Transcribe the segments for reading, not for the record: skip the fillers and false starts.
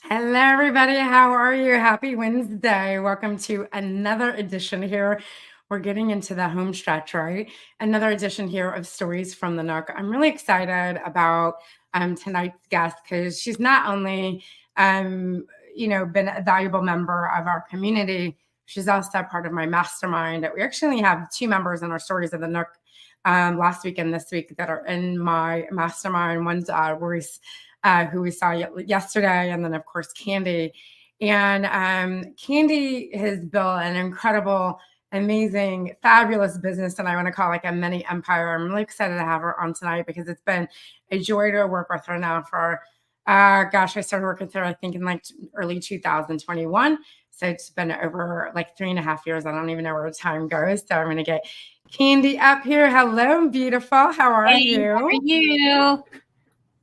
Hello, everybody. How are you? Happy Wednesday. Welcome to another edition here. We're getting into the home stretch, right? Another edition here of Stories from the Nook. I'm really excited about tonight's guest because she's not only, been a valuable member of our community, she's also part of my mastermind. We actually have two members in our Stories of the Nook last week and this week that are in my mastermind. One's Royce, who we saw yesterday, and then, of course, Candy. And Candy has built an incredible, amazing, fabulous business, and I want to call it like a mini empire. I'm really excited to have her on tonight because it's been a joy to work with her now for, I started working with her, I think, in like early 2021. So it's been over like 3.5 years. I don't even know where the time goes. So I'm going to get Candy up here. Hello, beautiful. How are you? How are you?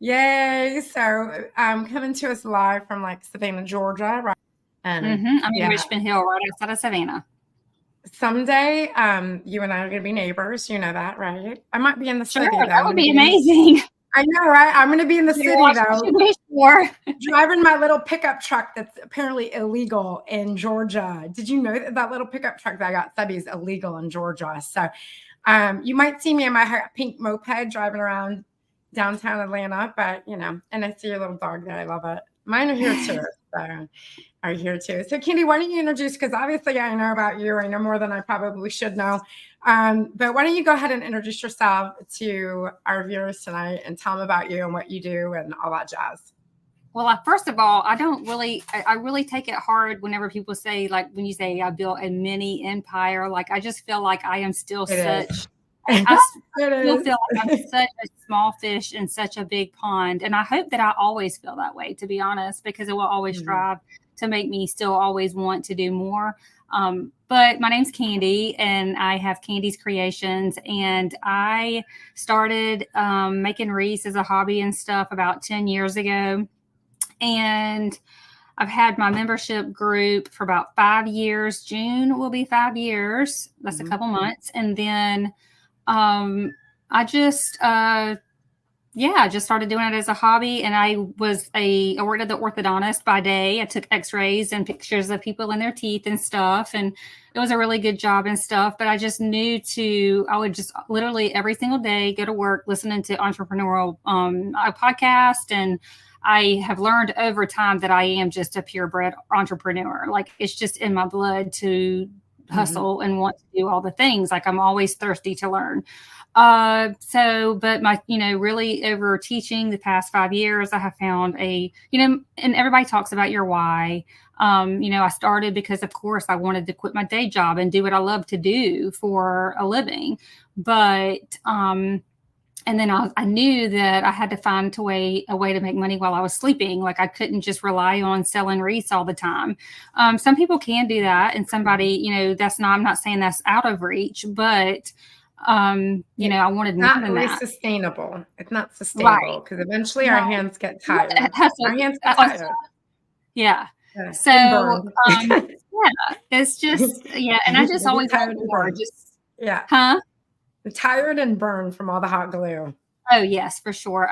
Yay. So coming to us live from like Savannah, Georgia, right? And I'm in Richmond Hill, right outside of Savannah. Someday you and I are going to be neighbors. You know that, right? I might be in the city. Though. That would be amazing. I know, right? I'm going to be in the city, though. Driving my little pickup truck that's apparently illegal in Georgia. Did you know that little pickup truck that I got Subby is illegal in Georgia? So you might see me in my pink moped driving around downtown Atlanta, but and I see your little dog there. I love it. Mine are here too. Are here too. So Candy, why don't you introduce, because obviously I know about you. I know more than I probably should know. But why don't you go ahead and introduce yourself to our viewers tonight and tell them about you and what you do and all that jazz. Well, first of all, I really take it hard whenever people say, like, when you say I built a mini empire, like, I just feel like I am still I still feel like I'm such a small fish in such a big pond. And I hope that I always feel that way, to be honest, because it will always strive to make me still always want to do more. But my name's Candy, and I have Candy's Creations, and I started making wreaths as a hobby and stuff about 10 years ago. And I've had my membership group for about 5 years. June will be 5 years. That's a couple months. And then I just started doing it as a hobby. And I worked at the orthodontist by day. I took x-rays and pictures of people and their teeth and stuff. And it was a really good job and stuff. But I just knew I would just literally every single day go to work listening to entrepreneurial podcast. And I have learned over time that I am just a purebred entrepreneur. Like, it's just in my blood to hustle and want to do all the things. Like, I'm always thirsty to learn. But my, really over teaching the past 5 years, I have found and everybody talks about your why. I started because, of course, I wanted to quit my day job and do what I love to do for a living. But, and then I knew that I had to find a way to make money while I was sleeping. Like, I couldn't just rely on selling wreaths all the time. Some people can do that. And somebody, I'm not saying that's out of reach, but, I wanted more than that. Sustainable. It's not sustainable because eventually our hands get tired. Our hands get tired. Yeah. So, it's just, and I just always want more. Huh? Tired and burned from all the hot glue. Oh yes, for sure.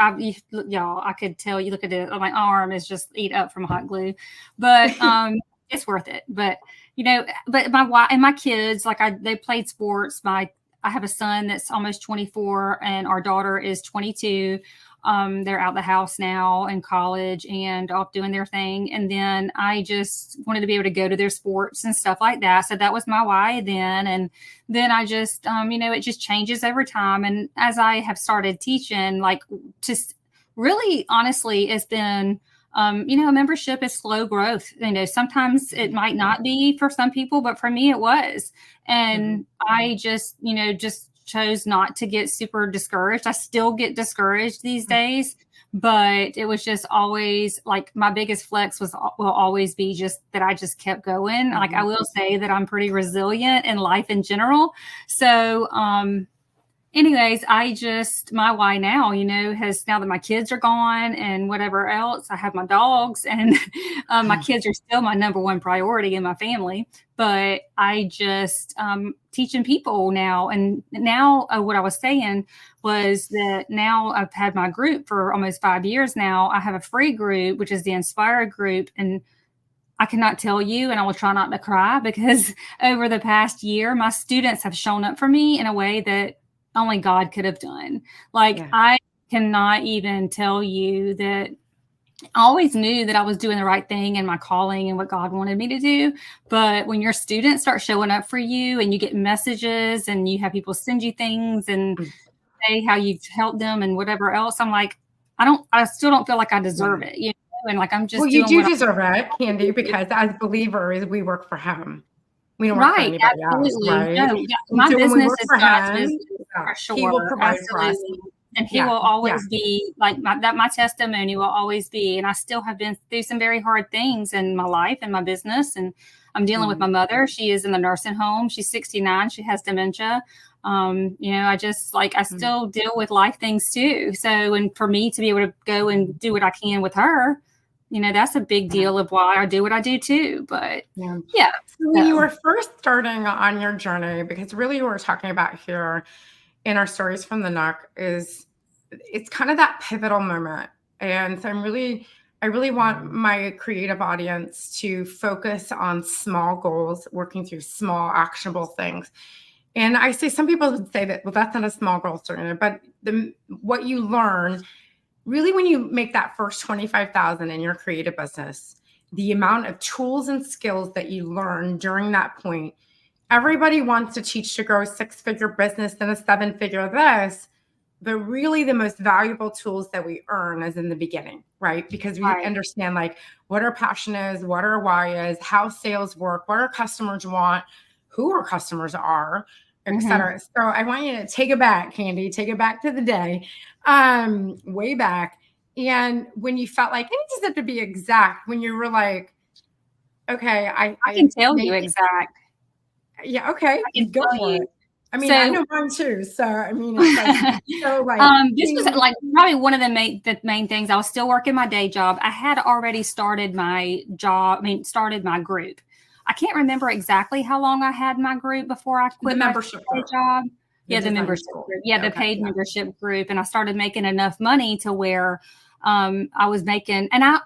Y'all, I could tell you. Look at it. My arm is just eat up from hot glue, but it's worth it. But but my wife and my kids, they played sports. I have a son that's almost 24, and our daughter is 22. They're out of the house now in college and off doing their thing. And then I just wanted to be able to go to their sports and stuff like that. So that was my why then. And then I just, it just changes over time. And as I have started teaching, just really honestly, it's been, membership is slow growth. Sometimes it might not be for some people, but for me it was. And I just chose not to get super discouraged. I still get discouraged these days, but it was just always like my biggest flex will always be just that I just kept going. I will say that I'm pretty resilient in life in general. So, anyways, my why now, has now that my kids are gone and whatever else, I have my dogs and my kids are still my number one priority in my family. But I just teaching people now. And now what I was saying was that now I've had my group for almost 5 years now. I have a free group, which is the Inspire group. And I cannot tell you, and I will try not to cry because over the past year, my students have shown up for me in a way that only God could have done. Like, Yeah. I cannot even tell you that I always knew that I was doing the right thing and my calling and what God wanted me to do. But when your students start showing up for you and you get messages and you have people send you things and Mm. say how you've helped them and whatever else, I'm like, I still don't feel like I deserve Yeah. it, and like I'm Well, just you doing do what deserve it, I Candy, because as believers, we work for him. We don't work for Right, anybody else, absolutely. right? No, yeah, And my so when we business work is for God's him, business yeah, for he will sure, provide for us. absolutely. And he Yeah, will yeah. always be like my testimony will always be. And I still have been through some very hard things in my life and my business. And I'm dealing with my Mm. mother. She is in the nursing home. She's 69. She has dementia. I just I Mm. still deal with life things too. So, and for me to be able to go and do what I can with her, that's a big Yeah. deal of why I do what I do too. But Yeah. yeah, So when you so were first starting on your journey, because really what we're talking about here in our stories from the Nook is it's kind of that pivotal moment. And so I really want my creative audience to focus on small goals, working through small actionable things. And I say some people would say that, well, that's not a small goal, certainly, but what you learn really when you make that first 25,000 in your creative business, the amount of tools and skills that you learn during that point, everybody wants to teach to grow a 6-figure business and a 7-figure this, but really the most valuable tools that we earn is in the beginning, right? Because we right. understand like what our passion is, what our why is, how sales work, what our customers want, who our customers are, et Mhm. cetera. So I want you to take it back, Candy, take it back to the day, way back. And when you felt like, it doesn't have to be exact, when you were like, okay, I can I tell you made, exact. yeah, okay, I can go tell for you. it. I mean, I So, know mine too. So, I mean, it's like, so like, this was like probably one of the main things. I was still working my day job. I had already started my job. I mean, started my group. I can't remember exactly how long I had my group before I the quit my membership day group, job. the Yeah, the design membership school. group. Yeah, the Okay. paid Yeah. membership group. And I started making enough money to where I was making, and I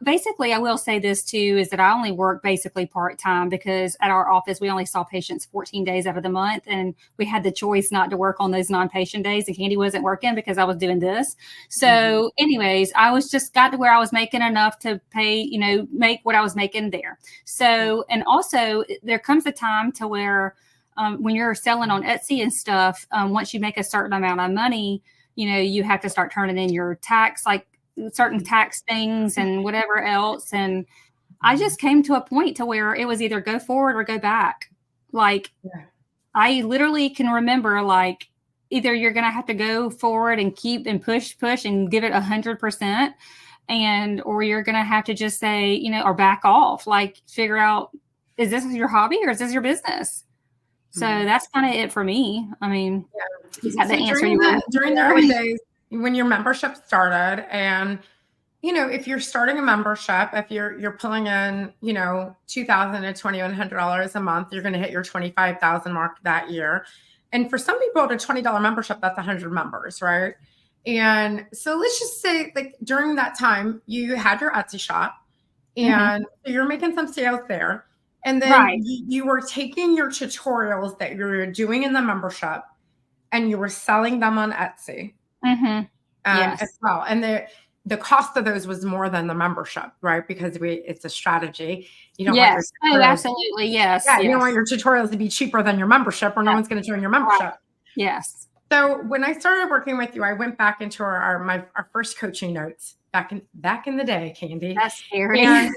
will say this too, is that I only work basically part time because at our office, we only saw patients 14 days out of the month. And we had the choice not to work on those non-patient days. And Candy wasn't working because I was doing this. Mhm. So anyways, I was just got to where I was making enough to pay, make what I was making there. Yeah. So, and also there comes a time to where when you're selling on Etsy and stuff, once you make a certain amount of money, you have to start turning in your tax, like certain tax things and whatever else. And I just came to a point to where it was either go forward or go back. Like, Yeah. I literally can remember like either you're going to have to go forward and keep and push and give it 100%, or you're going to have to just say, or back off, like figure out, is this your hobby or is this your business? So Mhm. that's kind of it for me. I mean, Yeah. is that the So answer you were looking during the for? early days when your membership started, and if you're starting a membership, if you're pulling in, $2,000 to $2,100 a month, you're going to hit your 25,000 mark that year. And for some people, at a $20 membership, that's 100 members, right? And so let's just say, like during that time, you had your Etsy shop, Hmm. and you're making some sales there. And then Right. you were taking your tutorials that you were doing in the membership and you were selling them on Etsy, Hmm. as Yes. well. And the cost of those was more than the membership, right? Because it's a strategy. You don't want your Yes. Oh, tutorials, absolutely. Yes. yeah, you don't want Yes. your tutorials to be cheaper than your membership, or no Yeah. one's going to join your Right. membership. Yes. So when I started working with you, I went back into our first coaching notes back in the day, Candy. That's scary. And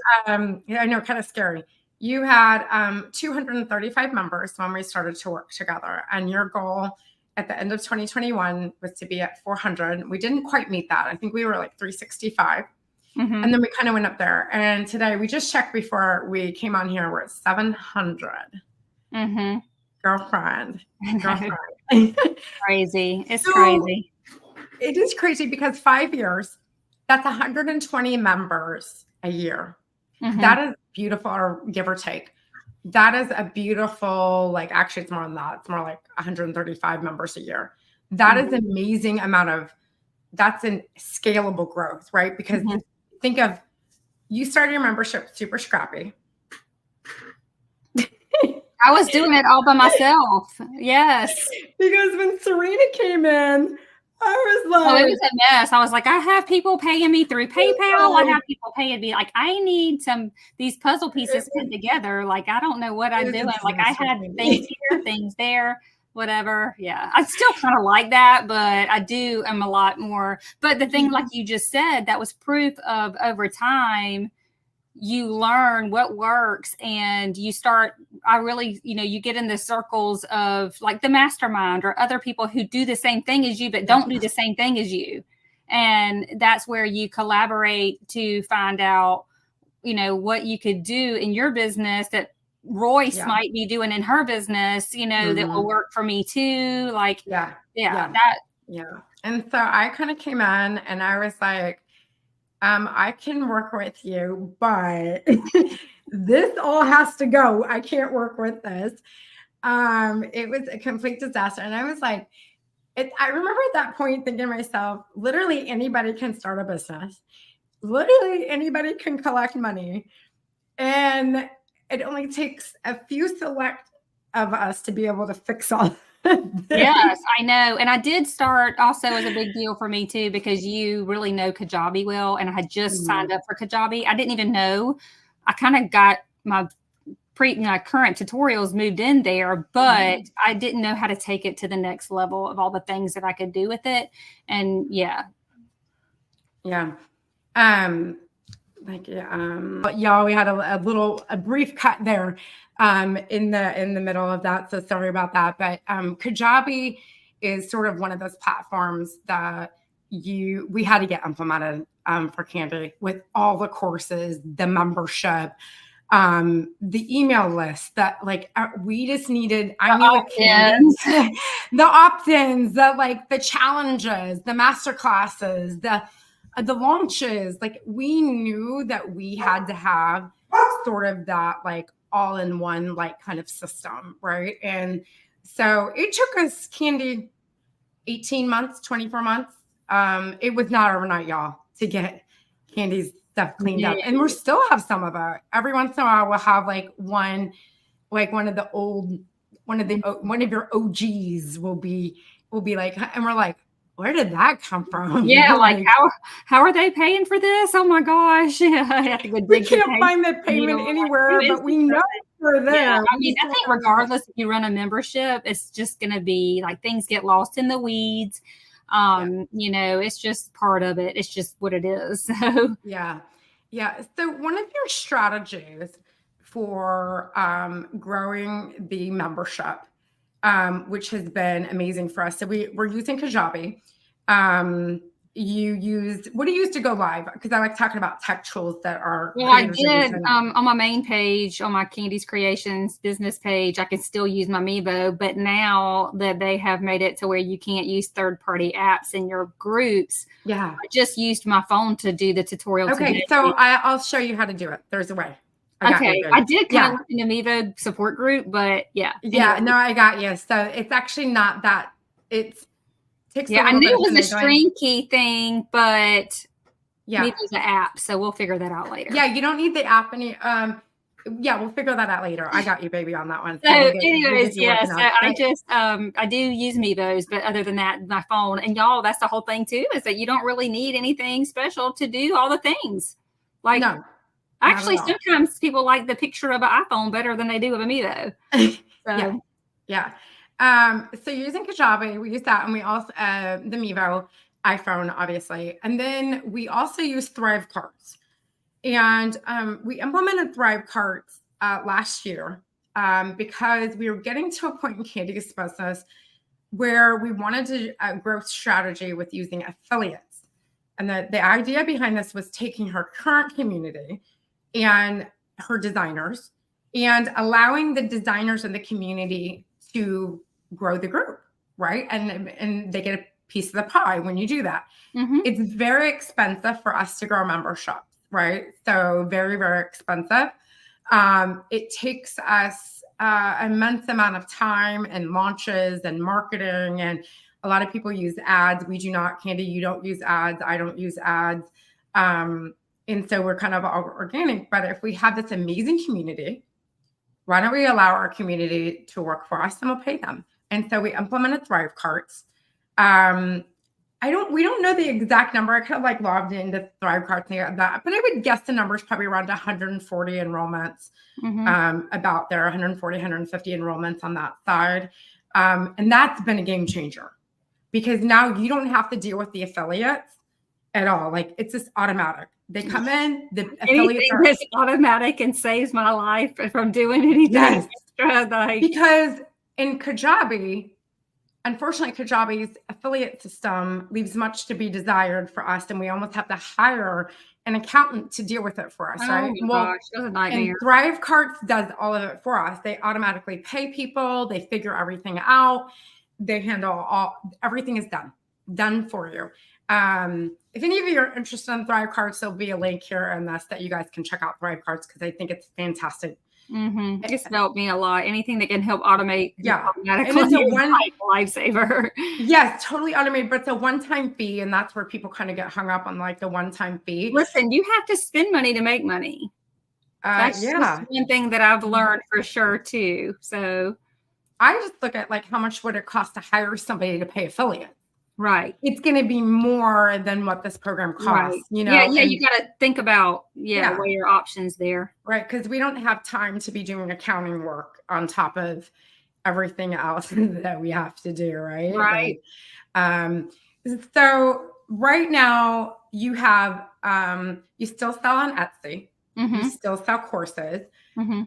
yeah, I know, kind of scary. You had 235 members when we started to work together, and your goal at the end of 2021 was to be at 400. We didn't quite meet that. I think we were like 365, Hmm. and then we kind of went up there. And today we just checked before we came on here. We're at 700. Hmm. Girlfriend, I know. girlfriend. Crazy. It's So crazy. it is crazy because 5 years, that's 120 members a year. Mhm. That is beautiful, or give or take. That is a beautiful, like, actually, it's more than that. It's more like 135 members a year. That is Mhm. an amazing amount of, that's an scalable growth, right? Because Mhm. think of, you started your membership super scrappy. I was doing it all by myself. Yes. Because when Serena came in, I was Oh, it like, was a mess. I was like, I have people paying me through PayPal. I have people paying me. Like, I need these puzzle it pieces put was, together. Like, I don't know what it I'm was a doing. Like, I disaster, had things Candy. here, things there, whatever. Yeah. I still kind of like that, but I'm a lot more. But the thing, like you just said, that was proof of over time you learn what works and you start I really you get in the circles of like the mastermind or other people who do the same thing as you but Yeah. don't do the same thing as you, and that's where you collaborate to find out what you could do in your business that Royce Yeah. might be doing in her business, that will work for me too. Like, Yeah. yeah, Yeah. that Yeah. And so I kind of came in and I was like, I can work with you, but this all has to go. I can't work with this. It was a complete disaster. And I was like, I remember at that point thinking to myself, literally anybody can start a business. Literally anybody can collect money. And it only takes a few select of us to be able to fix all this. Yes, I know. And I did start also as a big deal for me too, because you really know Kajabi well. And I had just signed Mhm. up for Kajabi. I didn't even know. I kind of got my current tutorials moved in there, but Mhm. I didn't know how to take it to the next level of all the things that I could do with it. And yeah. Yeah. Um, but y'all, we had a brief cut there in the middle of that. So sorry about that. But Kajabi is sort of one of those platforms that we had to get implemented for Candy, with all the courses, the membership, the email list, that like we just needed. I knew with Candy, the opt-ins, the challenges, the master classes, the launches. Like, we knew that we had to have sort of that like all-in-one like kind of system, right? And so it took us, Candy, 18 months, 24 months. It was not overnight, y'all, to get Candy's stuff cleaned up. And we still have some of it. Every once in a while we'll have one of the old, one of your OGs will be like, and we're like, where did that come from? Yeah, like Like, how are they paying for this? Oh my gosh. Yeah, I have to go we dig through can't find the payment needle. Like, who anywhere, is but this we know person? we're Yeah, there. I mean, I think regardless if you run a membership, it's just going to be like things get lost in the weeds. Yeah. It's just part of it. It's just what it is. So, Yeah. Yeah. So one of your strategies for growing the membership, which has been amazing for us. So we're using Kajabi. What do you use to go live? Because I like talking about tech tools that our well, I creators are did using. on my main page, on my Candy's Creations business page, I can still use my Mevo, but now that they have made it to where you can't use third-party apps in your groups, Yeah. I just used my phone to do the tutorial Okay. today. So I'll show you how to do it. There's a way. I got you, Okay, babe. I did kind of Yeah. look in the Mevo support group, but yeah. Yeah. Anyway, No, I got you. So it's actually not that. It takes a yeah, I little knew bit it of was a finagling. stream key thing, but Yeah. Mevo's an app, so we'll figure that out later. Yeah, you don't need the app any. Yeah, we'll figure that out later. I got you, baby, on that one. So, So we'll anyways, get you yeah. working So on it. I just I do use Mevos, but other than that, my phone. And y'all, that's the whole thing too, is that you don't really need anything special to do all the things. Like, No, not at actually, all. sometimes people like the picture of an iPhone better than they do of a Mevo. Yeah, So yeah. So using Kajabi, we use that, and we also the Mevo iPhone, obviously, and then we also use Thrive Cards, and we implemented Thrive Cards last year because we were getting to a point in Candy's business where we wanted to grow strategy with using affiliates. And the idea behind this was taking her current community and her designers and allowing the designers in the community to grow the group. right? And they get a piece of the pie when you do that. Mhm. It's very expensive for us to grow memberships, right? So very, very expensive. It takes us immense amount of time and launches and marketing, and a lot of people use ads. We do not, Candy. You don't use ads. I don't use ads. And so we're kind of all organic. But if we have this amazing community, why don't we allow our community to work for us and we'll pay them? And so we implemented Thrive Carts. We don't know the exact number. I kind of like logged into Thrive Carts and that, but I would guess the number is probably around 140 enrollments, about there, 140, 150 enrollments on that side. And that's been a game changer because now you don't have to deal with the affiliates at all. Like it's just automatic. They come in, the affiliates Anything that's automatic and saves my life from doing anything extra. Like, because in Kajabi, unfortunately, Kajabi's affiliate system leaves much to be desired for us, and we almost have to hire an accountant to deal with it for us, right? Oh my gosh, that was a nightmare. And Thrive Carts does all of it for us. They automatically pay people, they figure everything out, they handle everything is done for you. If any of you are interested in Thrive Carts, there'll be a link here in this that you guys can check out Thrive Carts because I think it's fantastic. It's helped me a lot. Anything that can help automate, and it's a lifesaver. Yes, totally automated, but it's a one-time fee, and that's where people kind of get hung up on like the one-time fee. Listen, you have to spend money to make money. That's just one thing that I've learned for sure too. So I just look at like how much would it cost to hire somebody to pay affiliate. Right. It's going to be more than what this program costs, right. you know? Yeah. You got to think about, what your options there. Right. Because we don't have time to be doing accounting work on top of everything else that we have to do. Right. Right. So right now you have, you still sell on Etsy. You still sell courses.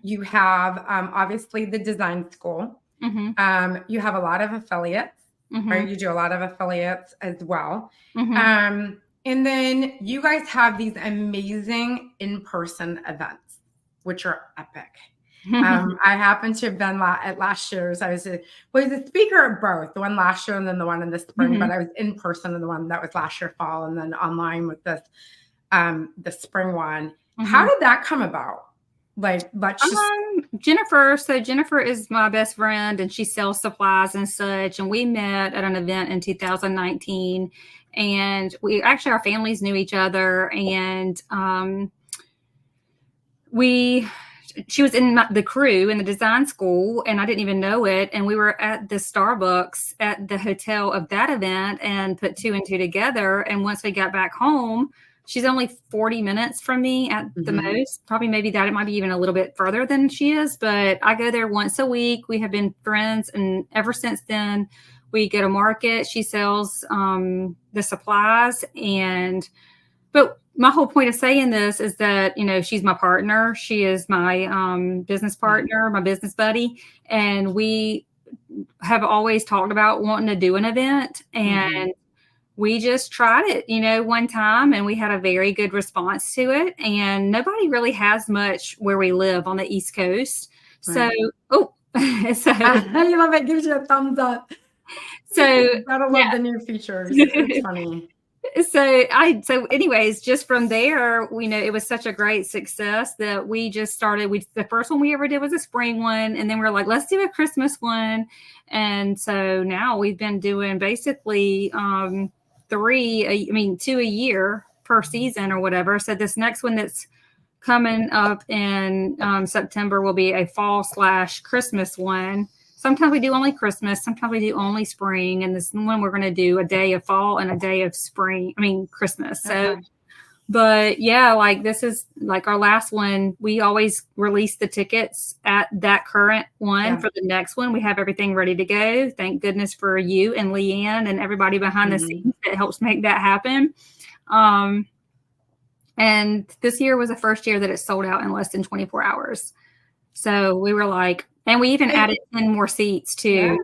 You have, obviously the design school. You have a lot of affiliates. Right, you do a lot of affiliates as well. And then you guys have these amazing in-person events, which are epic. I happened to have been at last year's. I was a speaker at both, the one last year and then the one in the spring, but I was in person in the one that was last year fall and then online with this, the spring one. How did that come about? Like, let's just Jennifer. So Jennifer is my best friend and she sells supplies and such. And we met at an event in 2019 and our families knew each other. And she was in the crew in the design school and I didn't even know it. And we were at the Starbucks at the hotel of that event and put two and two together. And once we got back home, she's only 40 minutes from me at the most, probably maybe that it might be even a little bit further than she is, but I go there once a week. We have been friends. And ever since then we go to market. She sells the supplies but my whole point of saying this is that, she's my partner. She is my business partner, my business buddy. And we have always talked about wanting to do an event and we just tried it, one time and we had a very good response to it. And nobody really has much where we live on the East Coast. Right. So I love it. Gives you a thumbs up. So I love the new features. It's funny. So anyways, just from there, it was such a great success that we just started. The first one we ever did was a spring one. And then we're like, let's do a Christmas one. And so now we've been doing basically, 2 a year per season or whatever. So this next one that's coming up in September will be a fall/Christmas one. Sometimes we do only Christmas. Sometimes we do only spring. And this one we're going to do a day of fall and a day of Christmas. So, but yeah, like this is like our last one. We always release the tickets at that current one. For the next one. We have everything ready to go. Thank goodness for you and Leanne and everybody behind the scenes that helps make that happen. And this year was the first year that it sold out in less than 24 hours. So we were like, and we even added 10 more seats too.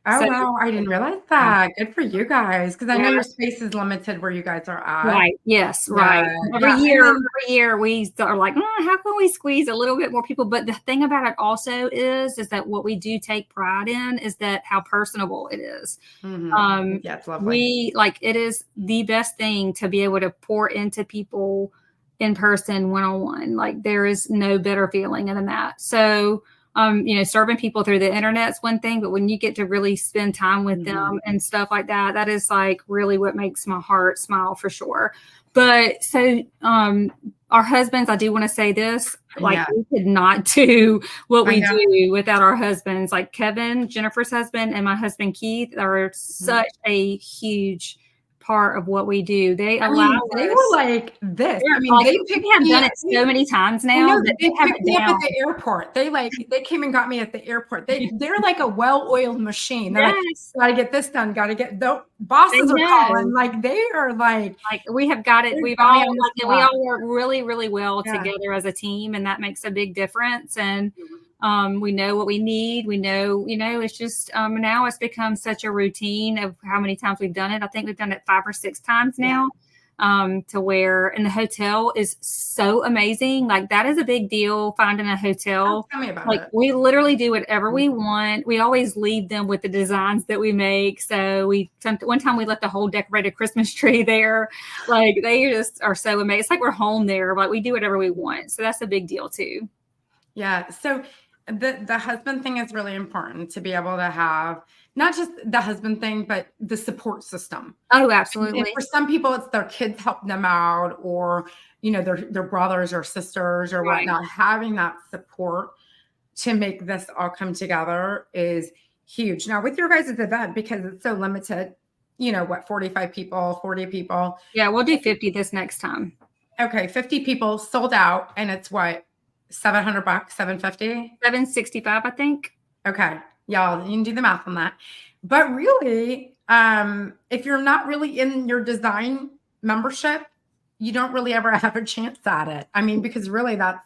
Oh, So wow. I didn't realize that. Good for you guys. Because I know yeah. your space is limited where you guys are at. Right. Yes. Yeah. Right. Yeah. And then, Every year we are like, how can we squeeze a little bit more people? But the thing about it also is that what we do take pride in is that how personable it is. mhm. Um, Yeah, it's lovely. we like it is the best thing to be able to pour into people in person, one on one. Like there is no better feeling than that. So, serving people through the internet's one thing, but when you get to really spend time with Mhm. them and stuff like that, that is like really what makes my heart smile for sure. But so, our husbands, I do want to say this, like Yeah, we could not do what I we know. do without our husbands. Like Kevin, Jennifer's husband, and my husband Keith are Mhm. such a huge part of what we do. They I allow mean, they were us. like this. I They're mean, like they we picked have me done up. it so many times I now know that they they have picked it me up at down. the airport. They came and got me at the airport. They're like a well-oiled machine. They're like, Yes, gotta get this done, gotta get the they bosses are calling. know. Like they are like Like we have got it. they We've got me all on the like, and we spot. all work really, really well Yeah. together as a team, and that makes a big difference. And Mhm. we know what we need. We know, it's just now it's become such a routine of how many times we've done it. I think we've done it 5 or 6 times Yeah. now. To where, and the hotel is so amazing. Like that is a big deal. Finding a Oh, hotel, tell me about like it. we literally do whatever we want. We always leave them with the designs that we make. So one time we left a whole decorated Christmas tree there. Like they just are so amazing. It's like we're home there. Like we do whatever we want. So that's a big deal too. Yeah. So the husband thing is really important to be able to have not just the husband thing, but the support system. Oh, And absolutely. for some people, it's their kids helping them out, or their brothers or sisters or Right. whatnot. Having that support to make this all come together is huge. Now, with your guys' event, because it's so limited, 45 people, 40 people. Yeah, we'll do 50 this next time. Okay, 50 people sold out, and it's what, $700, 750? 765, I think. Okay. Y'all, you can do the math on that. But really, if you're not really in your design membership, you don't really ever have a chance at it. I mean, because really that's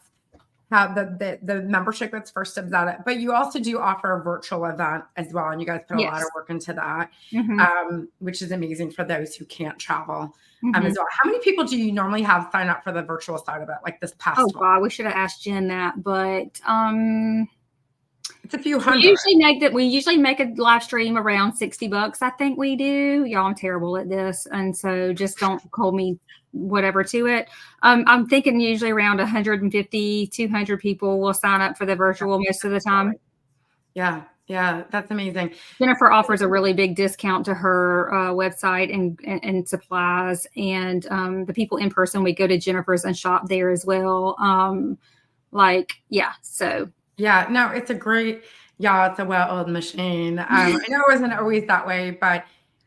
how the membership gets first dibs at it. But you also do offer a virtual event as well. And you guys put a lot of Yes. work into that, Hmm. which is amazing for those who can't travel Hmm. as well. How many people do you normally have sign up for the virtual side of it, like this Oh past one? God, we should have asked Jen that, but It's a few we hundred. usually make a live stream around $60. I think we do. Y'all, I'm terrible at this, and so just don't hold me whatever to it. I'm thinking usually around 150, 200 people will sign up for the virtual most of the time. Yeah. Yeah. That's amazing. Jennifer offers a really big discount to her website and supplies, and the people in person, we go to Jennifer's and shop there as well. So Yeah, no, it's a well-oiled machine. I know it wasn't always that way,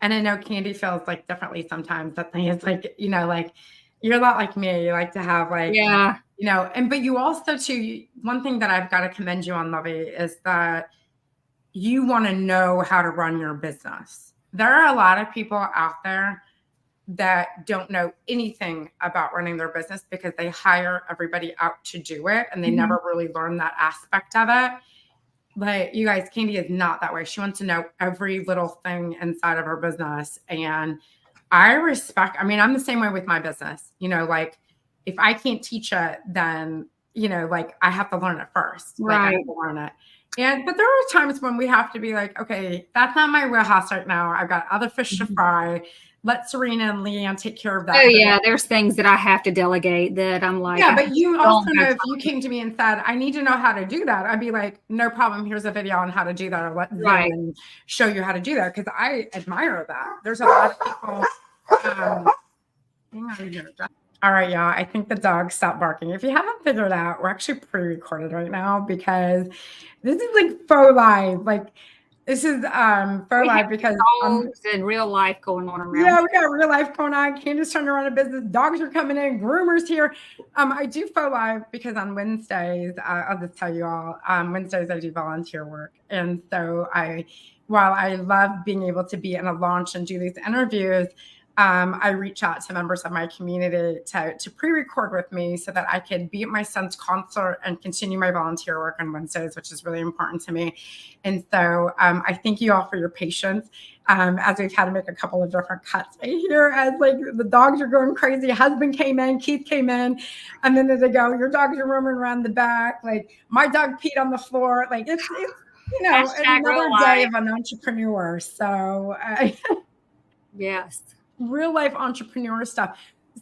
and I know Candy feels like differently sometimes. That thing is like, like you're a lot like me. You like to have like, yeah, but you also too, one thing that I've got to commend you on, Lovey, is that you want to know how to run your business. There are a lot of people out there that don't know anything about running their business because they hire everybody out to do it and they Mhm. never really learn that aspect of it. But you guys, Candy is not that way. She wants to know every little thing inside of her business. And I mean, I'm the same way with my business. Like if I can't teach it, then, like I have to learn it first. Like I Right. have to learn it. But there are times when we have to be like, okay, that's not my wheelhouse right now. I've got other fish to Mhm. fry. Let Serena and Leanne take care of Oh that. yeah, there's things that I have to delegate that I'm like, Yeah, I but you don't also know have if you came to me and said, I need to know how to do that, I'd be like, no problem. Here's a video on how to do that, or let time. Zoom Right. and show you how to do that. Cause I admire that. There's a lot of people. Hang on here. All right, y'all. I think the dog stopped barking. If you haven't figured out, we're actually pre-recorded right now because this is like faux live. Like this is faux We have live because dogs and real life going on around yeah, here. we got real life going on. Candace trying to run a business. Dogs are coming in. Groomers here. I do faux live because on Wednesdays, I'll just tell you all. Wednesdays I do volunteer work, and so while I love being able to be in a launch and do these interviews, I reach out to members of my community to pre-record with me so that I could be at my son's concert and continue my volunteer work on Wednesdays, which is really important to me. And so I thank you all for your patience as we've had to make a couple of different cuts here as like the dogs are going crazy. Husband came in, Keith came in a minute ago. Your dogs are roaming around the back. Like my dog peed on the floor. Like it's Hashtag another real day life. of an entrepreneur. So Yes. real life entrepreneur stuff.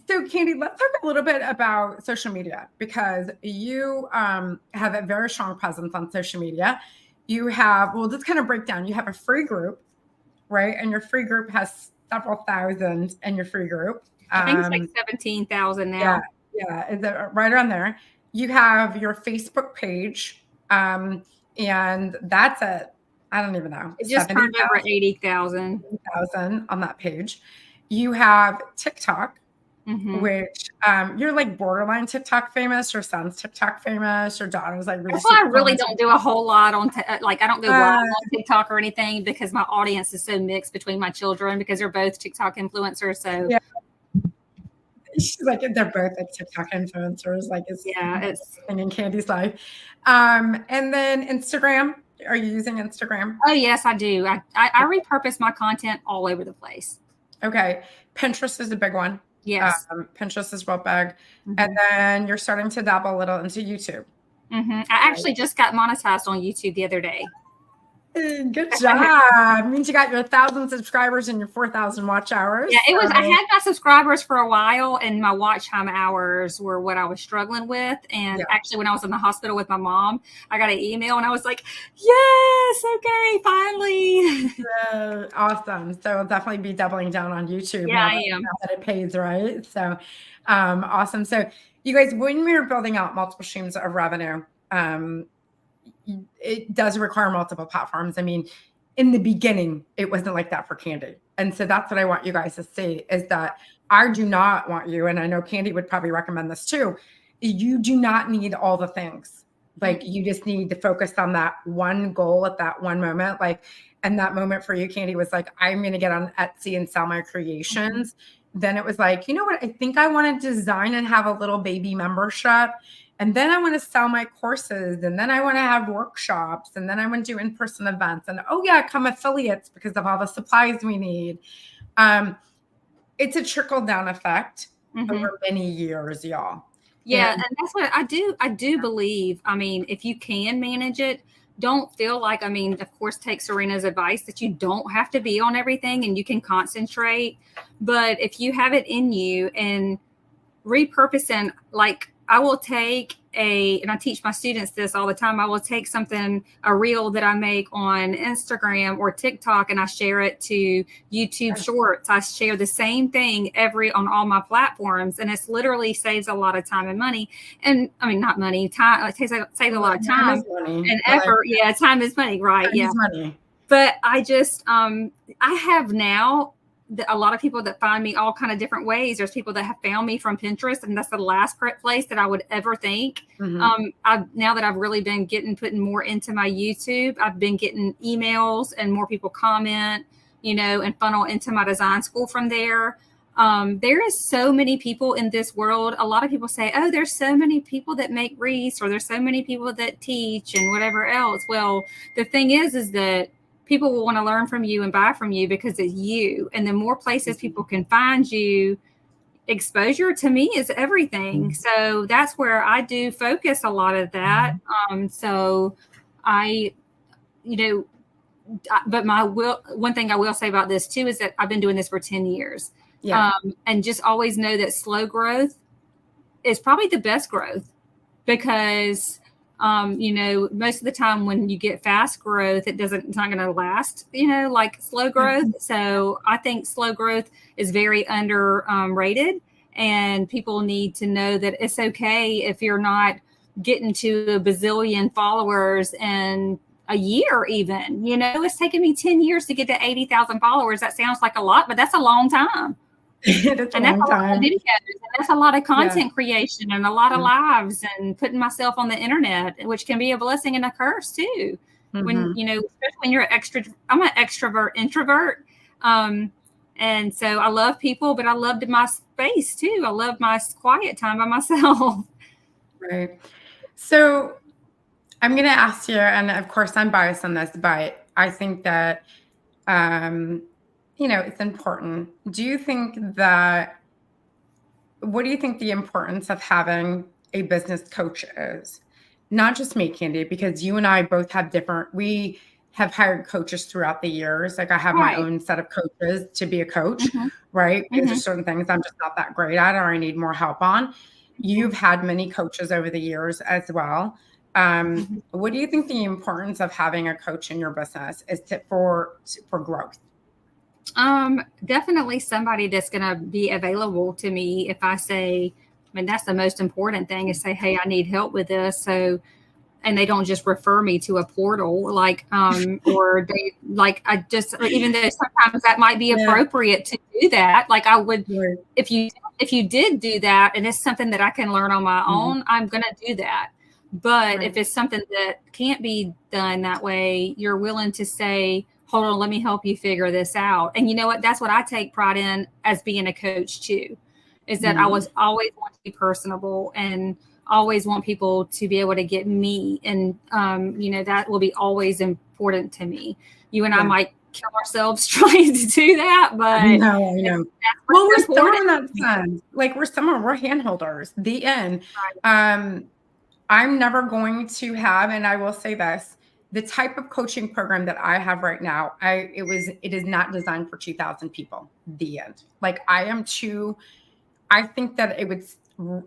So Candy, let's talk a little bit about social media because you have a very strong presence on social media. You have, well, let's kind of break down. You have a free group, right? And your free group has several thousand in your free group. I think it's like 17,000 now. Yeah, is it right around there? You have your Facebook page, and that's it. I don't even know. It just turned over 80,000 on that page. You have TikTok, Mm-hmm. which you're like borderline TikTok famous. Your son's TikTok famous. Your daughter's like really. That's why I really don't do a whole lot on like I don't go live on TikTok or anything because my audience is so mixed between my children because they're both TikTok influencers. So yeah. She's like they're both like TikTok influencers. Like it's in Candy's life. And then Instagram. Are you using Instagram? Oh yes, I do. I repurpose my content all over the place. Okay. Pinterest is a big one. Yes. Pinterest is real big. Mm-hmm. And then you're starting to dabble a little into YouTube. Mm-hmm. I actually just got monetized on YouTube the other day. Good job. It means you got your 1,000 subscribers and your 4,000 watch hours. Yeah, it was. I had my subscribers for a while, and my watch time hours were what I was struggling with. And actually, when I was in the hospital with my mom, I got an email, and I was like, "Yes, okay, finally." Awesome. So I'll definitely be doubling down on YouTube. Yeah, I am. Now that it pays, right? So, awesome. So, you guys, when we were building out multiple streams of revenue, it does require multiple platforms. I mean, in the beginning, it wasn't like that for Candy. And so that's what I want you guys to see is that I do not want you, and I know Candy would probably recommend this too. You do not need all the things. Like you just need to focus on that one goal at that one moment. Like, and that moment for you, Candy, was like, I'm going to get on Etsy and sell my creations. Then it was like, you know what? I think I want to design and have a little baby membership. And then I want to sell my courses. And then I want to have workshops. And then I want to do in-person events. And come affiliates because of all the supplies we need. It's a trickle-down effect over many years, y'all. Yeah, and that's what I do. I do believe, I mean, if you can manage it, don't feel like, I mean, of course, take Serena's advice that you don't have to be on everything and you can concentrate. But if you have it in you and repurposing, like I will take and I teach my students this all the time. I will take a reel that I make on Instagram or TikTok and I share it to YouTube Shorts. I share the same thing on all my platforms. And it's literally saves a lot of time and money. And I mean, not money, time. It saves a lot of time and effort. Yeah, time is money, right? Time is money. But I just, I have now a lot of people that find me all kind of different ways. There's people that have found me from Pinterest, and that's the last place that I would ever think. Now that I've really been putting more into my YouTube, I've been getting emails and more people comment, and funnel into my design school from there. There is so many people in this world. A lot of people say, oh, there's so many people that make wreaths, or there's so many people that teach and whatever else. Well, the thing is that people will want to learn from you and buy from you because it's you. And the more places people can find you, exposure to me is everything. So that's where I do focus a lot of that. So I, but one thing I will say about this too, is that I've been doing this for 10 years. Yeah. And just always know that slow growth is probably the best growth because most of the time when you get fast growth, it's not going to last, like slow growth. So I think slow growth is very underrated, and people need to know that it's okay if you're not getting to a bazillion followers in a year even. It's taken me 10 years to get to 80,000 followers. That sounds like a lot, but that's a long time. That's a lot of videos, and that's a lot of content creation and a lot of lives and putting myself on the internet, which can be a blessing and a curse too. When especially when you're I'm an extrovert introvert. And so I love people, but I loved my space too. I love my quiet time by myself. Right. So I'm going to ask you, and of course I'm biased on this, but I think that, um, it's important. What do you think the importance of having a business coach is? Not just me, Candy, because you and I both we have hired coaches throughout the years. Like I have my Right. own set of coaches to be a coach, Hmm. right? Because Hmm. there's certain things I'm just not that great at or I need more help on. You've had many coaches over the years as well. Hmm. What do you think the importance of having a coach in your business is for growth? Definitely somebody that's going to be available to me if I say, I mean, that's the most important thing is say, hey, I need help with this. So, and they don't just refer me to a portal or they like, I just, even though sometimes that might be Yeah. appropriate to do that. Like I would, Right. if you did do that and it's something that I can learn on my Mhm. own, I'm going to do that. But Right. if it's something that can't be done that way, you're willing to say, hold on, let me help you figure this out. And you know what? That's what I take pride in as being a coach too, is that I Mhm. was always want to be personable and always want people to be able to get me. And, that will be always important to me. You and I Yeah. might kill ourselves trying to do that, but I know. that's Well, what's we're similar important. in that sense. Like we're handholders. The end. I'm never going to have, and I will say this, the type of coaching program that I have right now, it is not designed for 2,000 people. The end. Like I think that it would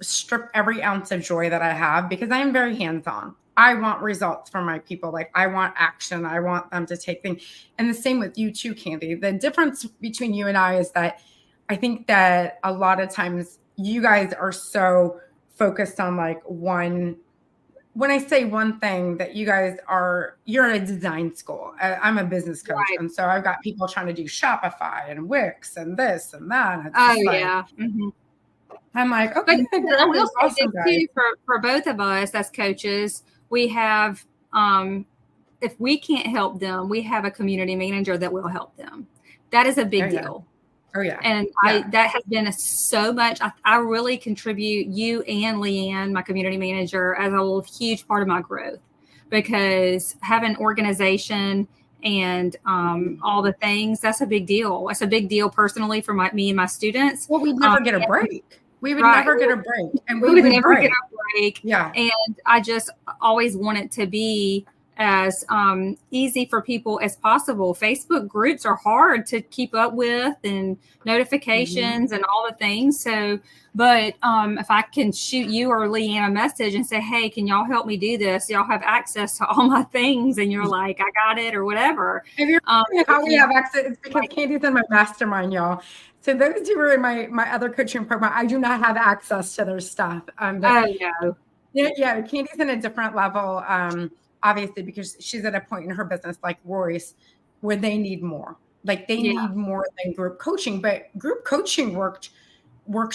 strip every ounce of joy that I have because I am very hands-on. I want results from my people. Like I want action. I want them to take things. And the same with you too, Candy. The difference between you and I is that I think that a lot of times you guys are so focused on like when I say one thing that you're in a design school. I'm a business coach. Right. And so I've got people trying to do Shopify and Wix and this and that. And it's Oh just like, yeah. Hmm. I'm like, But okay, I that will is say awesome, this guys. too for both of us as coaches, we have if we can't help them, we have a community manager that will help them. That is a Oh big yeah. deal. Oh yeah. And Yeah. that has been so much. I really contribute you and Leanne, my community manager, as a huge part of my growth because having organization and all the things, that's a big deal. That's a big deal personally for me and my students. Well, we'd never get a break. We would Right. never get a break, and We we would would never get break. a break. Yeah. And I just always want it to be as easy for people as possible. Facebook groups are hard to keep up with and notifications and all the things. So, but if I can shoot you or Leanne a message and say, hey, can y'all help me do this? Y'all have access to all my things. And you're like, I got it or whatever. If you're wondering how we you- have access, it's because Candy's in my mastermind, y'all. So those who are in my other coaching program, I do not have access to their stuff. But Oh, no. yeah, Candy's in a different level, obviously, because she's at a point in her business like Royce where they need more. Like they Yeah. need more than group coaching, but group coaching works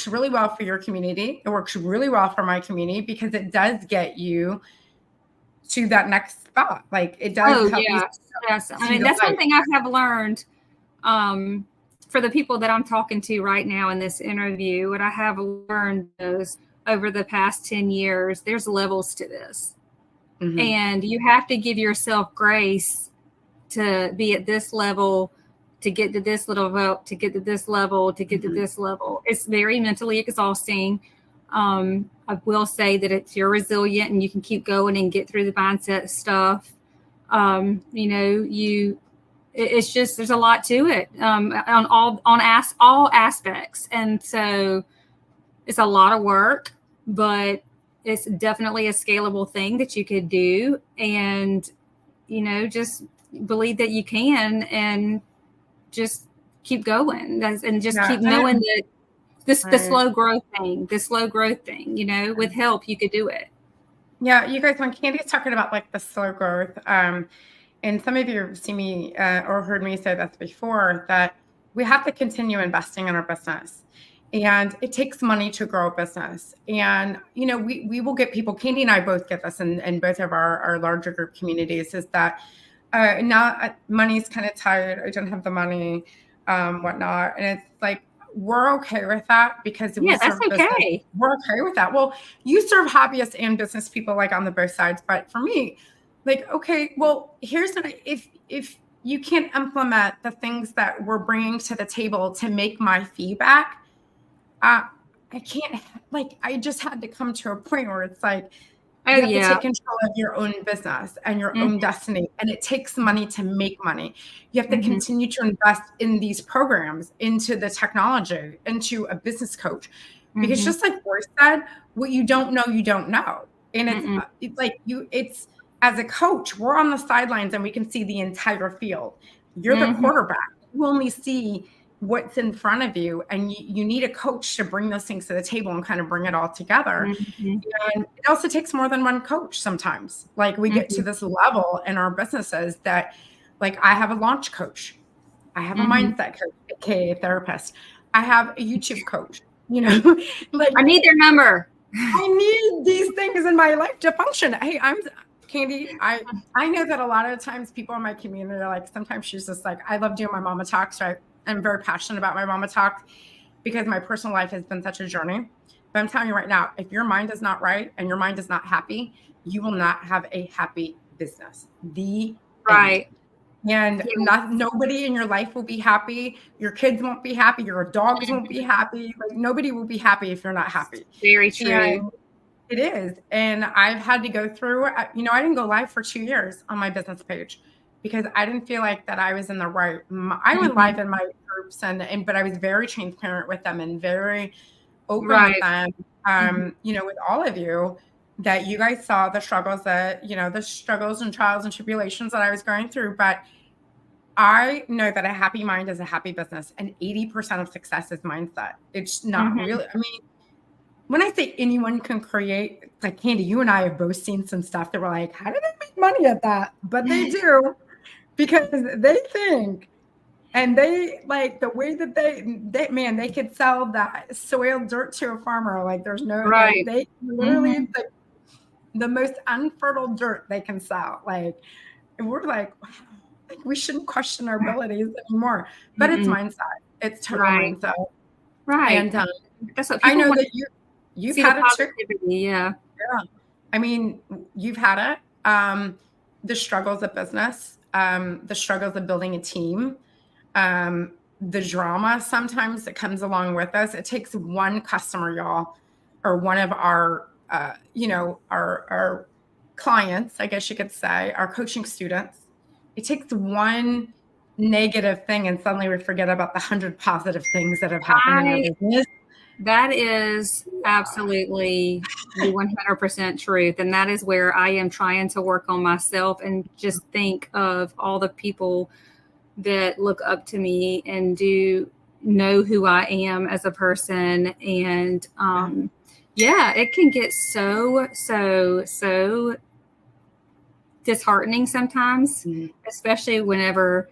really well for your community. It works really well for my community because it does get you to that next spot. Like it does Oh, help you yes. I see mean, the that's one light. thing I have learned for the people that I'm talking to right now in this interview. What I have learned is over the past 10 years, there's levels to this. Mhm. And you have to give yourself grace to be at this level, to get to this level, to get to this level, to get to this level. It's very mentally exhausting. I will say that if you're resilient and you can keep going and get through the mindset stuff, it's just there's a lot to it on all aspects, and so it's a lot of work, but it's definitely a scalable thing that you could do, and just believe that you can, and just keep going, and just Yeah, keep knowing that the right. slow growth thing, with help you could do it. Yeah, you guys, when Candy's talking about like the slow growth, and some of you have seen me or heard me say this before, that we have to continue investing in our business. And it takes money to grow a business. And, we will get people, Candy and I both get this in both of our larger group communities, is that now money's kind of tight. I don't have the money. whatnot. And it's like, we're okay with that because we Yeah, that's serve business. okay. We're okay with that. Well, you serve hobbyists and business people like on the both sides. But for me, like, okay, well, here's what if you can't implement the things that we're bringing to the table to make my feedback, I can't, like, I just had to come to a point where it's like, Oh you have to yeah. take control of your own business and your own destiny. And it takes money to make money. You have to continue to invest in these programs, into the technology, into a business coach. Because just like Roy said, what you don't know, you don't know. And it's like it's as a coach, we're on the sidelines and we can see the entire field. You're the quarterback. You only see what's in front of you, and you need a coach to bring those things to the table and kind of bring it all together. And it also takes more than one coach sometimes. Like we get to this level in our businesses that, like, I have a launch coach, I have a mindset coach, aka a therapist, I have a YouTube coach, like I need their number. I need these things in my life to function. Hey, I'm Candy. I know that a lot of times people in my community are like, sometimes she's just like, I love doing my mama talk. So I'm very passionate about my mama talk because my personal life has been such a journey. But I'm telling you right now, if your mind is not right and your mind is not happy, you will not have a happy business. Right. And nobody in your life will be happy. Your kids won't be happy. Your dogs won't be happy. Like, nobody will be happy if you're not happy. Very true. And it is. And I've had to go through, I didn't go live for 2 years on my business page because I didn't feel like that I was in the right. I went live in my groups but I was very transparent with them and very open with them, with all of you, that you guys saw the struggles the struggles and trials and tribulations that I was going through. But I know that a happy mind is a happy business, and 80% of success is mindset. It's not really, I mean, when I say anyone can create, like Candy, you and I have both seen some stuff that we're like, how do they make money at that? But they do, because they think, and they, like, the way that they could sell that soil dirt to a farmer. Like, there's no, right. they literally, like, the most unfertile dirt they can sell. Like, and we're like, wow, like, we shouldn't question our abilities anymore. But it's mindset. It's total mindset. Right. And that's what I know that you've had it too. Yeah. I mean, you've had it. The struggles of business, the struggles of building a team, the drama sometimes that comes along with us. It takes one customer, y'all, or one of our, our clients, I guess you could say, our coaching students. It takes one negative thing, and suddenly we forget about the 100 positive things that have happened in our business. That is absolutely 100% truth. And that is where I am trying to work on myself and just think of all the people that look up to me and do know who I am as a person. And it can get so disheartening sometimes, especially whenever